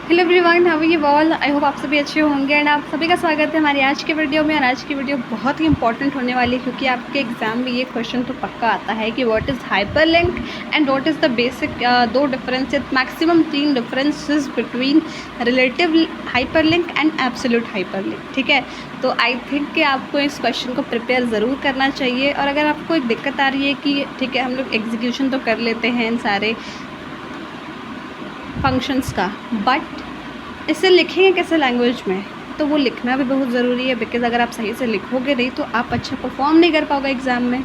Hello everyone, how are you all. I hope आप सभी अच्छे होंगे एंड आप सभी का स्वागत है हमारी आज के वीडियो में। और आज की वीडियो बहुत ही इंपॉर्टेंट होने वाली है क्योंकि आपके एग्जाम में ये क्वेश्चन तो पक्का आता है कि what is hyperlink and what is the basic दो differences, maximum 3 differences between relative hyperlink and absolute hyperlink. ठीक है, तो आई थिंक कि आपको इस क्वेश्चन को प्रिपेयर ज़रूर करना चाहिए। और अगर आपको एक दिक्कत आ रही है कि ठीक है हम लोग एग्जीक्यूशन तो कर लेते हैं इन सारे फंक्शंस का, बट इसे लिखेंगे कैसे लैंग्वेज में, तो वो लिखना भी बहुत ज़रूरी है। बिकॉज़ अगर आप सही से लिखोगे नहीं तो आप अच्छा परफॉर्म नहीं कर पाओगे एग्ज़ाम में।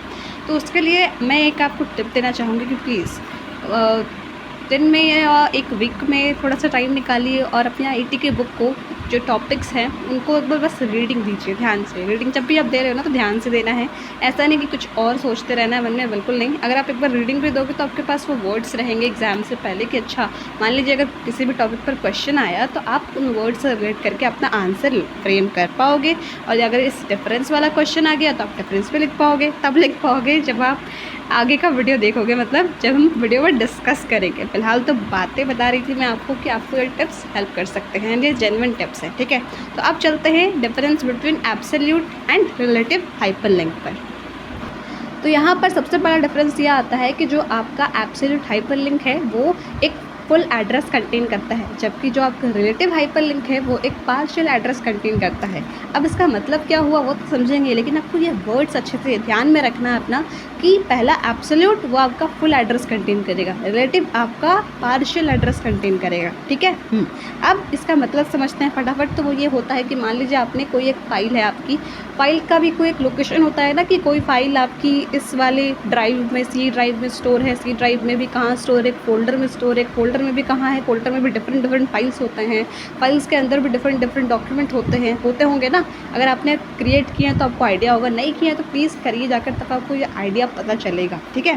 तो उसके लिए मैं एक आपको टिप देना चाहूँगी कि प्लीज़ दिन में या एक वीक में थोड़ा सा टाइम निकालिए और अपने आईटी के बुक को, जो टॉपिक्स हैं उनको एक बार बस रीडिंग दीजिए ध्यान से। रीडिंग जब भी आप दे रहे हो ना तो ध्यान से देना है, ऐसा नहीं कि कुछ और सोचते रहना है मन में, बिल्कुल नहीं। अगर आप एक बार रीडिंग भी दोगे तो आपके पास वो वर्ड्स रहेंगे एग्जाम से पहले कि अच्छा मान लीजिए अगर किसी भी टॉपिक पर क्वेश्चन आया तो आप उन वर्ड से रिलेट करके अपना आंसर फ्रेम कर पाओगे। और अगर इस डिफरेंस वाला क्वेश्चन आ गया तो आप डिफरेंस पे लिख पाओगे, तब लिख पाओगे जब आप आगे का वीडियो देखोगे, मतलब जब हम वीडियो में डिस्कस करेंगे। फिलहाल तो बातें बता रही थी मैं आपको कि आपको ये टिप्स हेल्प कर सकते हैं, ये जेन्युइन टिप्स हैं। ठीक है, तो अब चलते हैं difference between absolute and relative hyperlink पर। तो यहाँ पर सबसे बड़ा डिफरेंस यह आता है कि जो आपका एब्सोल्यूट हाइपरलिंक है वो एक फुल एड्रेस कंटेन करता है, जबकि जो आपका रिलेटिव हाइपरलिंक है वो एक पार्शियल एड्रेस कंटेन करता है। अब इसका मतलब क्या हुआ वो तो समझेंगे, लेकिन आपको ये वर्ड्स अच्छे से ध्यान में रखना है अपना कि पहला एब्सोल्यूट वो आपका फुल एड्रेस कंटेन करेगा, रिलेटिव आपका पार्शियल एड्रेस कंटेन करेगा। ठीक है, अब इसका मतलब समझते हैं फटाफट। तो वो ये होता है कि मान लीजिए आपने कोई एक फ़ाइल है, आपकी फ़ाइल का भी कोई एक लोकेशन होता है ना, कि कोई फ़ाइल आपकी इस वाले ड्राइव में, सी ड्राइव में स्टोर है, सी ड्राइव में भी कहाँ स्टोर है, फोल्डर में स्टोर है, फोल्डर में भी कहाँ है, फोल्डर में भी डिफरेंट फाइल्स होते हैं, फाइल्स के अंदर भी डिफरेंट डॉक्यूमेंट होते होंगे ना। अगर आपने क्रिएट किए हैं तो आपको आइडिया होगा, नहीं किया है तो प्लीज़ करिए जाकर, तब आपको ये आइडिया पता चलेगा। ठीक है,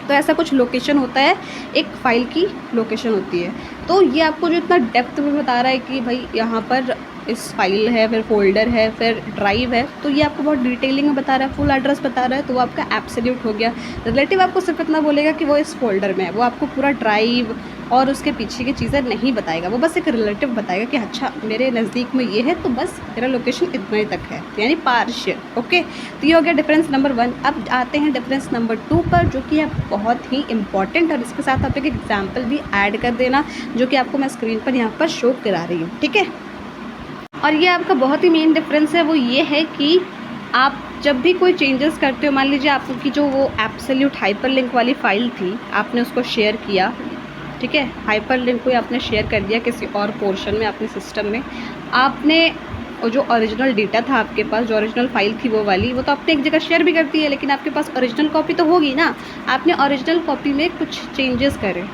तो ऐसा कुछ लोकेशन होता है, एक फ़ाइल की लोकेशन होती है। तो ये आपको जो इतना डेप्थ में बता रहा है कि भाई यहाँ पर इस फाइल है, फिर फोल्डर है, फिर ड्राइव है, तो ये आपको बहुत डिटेलिंग में बता रहा है, फुल एड्रेस बता रहा है, तो वो आपका एब्सोल्यूट हो गया। रिलेटिव आपको सिर्फ इतना बोलेगा कि वो इस फोल्डर में है, वो आपको पूरा ड्राइव और उसके पीछे की चीज़ें नहीं बताएगा, वो बस एक रिलेटिव बताएगा कि अच्छा मेरे नज़दीक में ये है तो बस मेरा लोकेशन इतना ही तक है, यानी पार्शियल। ओके, तो ये हो गया डिफरेंस नंबर 1। अब आते हैं डिफरेंस नंबर 2 पर, जो कि है बहुत ही इंपॉर्टेंट, और इसके साथ आप एक एग्जाम्पल भी ऐड कर देना, जो कि आपको मैं स्क्रीन पर यहाँ पर शो करा रही हूँ। ठीक है, और ये आपका बहुत ही मेन डिफरेंस है, वो ये है कि आप जब भी कोई चेंजेस करते हो, मान लीजिए आपकी जो वो एब्सोल्यूट हाइपरलिंक वाली फ़ाइल थी, आपने उसको शेयर किया। ठीक है, हाइपरलिंक को आपने शेयर कर दिया किसी और पोर्शन में अपने सिस्टम में। आपने और जो ओरिजिनल डेटा था आपके पास, जो ओरिजिनल फ़ाइल थी वो वाली, वो तो आपने एक जगह शेयर भी कर दी है, लेकिन आपके पास ओरिजिनल कॉपी तो होगी ना। आपने ओरिजिनल कॉपी में कुछ चेंजेस करे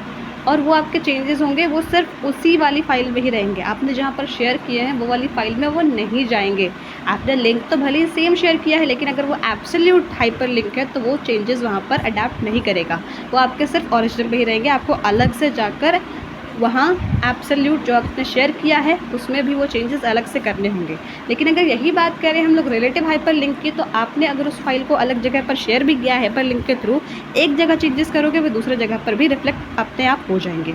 और वो आपके चेंजेस होंगे वो सिर्फ उसी वाली फ़ाइल में ही रहेंगे, आपने जहाँ पर शेयर किए हैं वो वाली फ़ाइल में वो नहीं जाएंगे। आपने लिंक तो भले ही सेम शेयर किया है, लेकिन अगर वो एब्सोल्यूट हाइपर लिंक है तो वो चेंजेस वहाँ पर अडेप्ट नहीं करेगा, वो आपके सिर्फ ओरिजिनल में ही रहेंगे। आपको अलग से जाकर वहाँ एब्सोल्यूट जो आपने शेयर किया है उसमें भी वो चेंजेस अलग से करने होंगे। लेकिन अगर यही बात करें हम लोग रिलेटिव हाइपर लिंक की, तो आपने अगर उस फाइल को अलग जगह पर शेयर भी किया है हाइपर लिंक के थ्रू, एक जगह चेंजेस करोगे वो दूसरी जगह पर भी रिफ्लेक्ट अपने आप हो जाएंगे।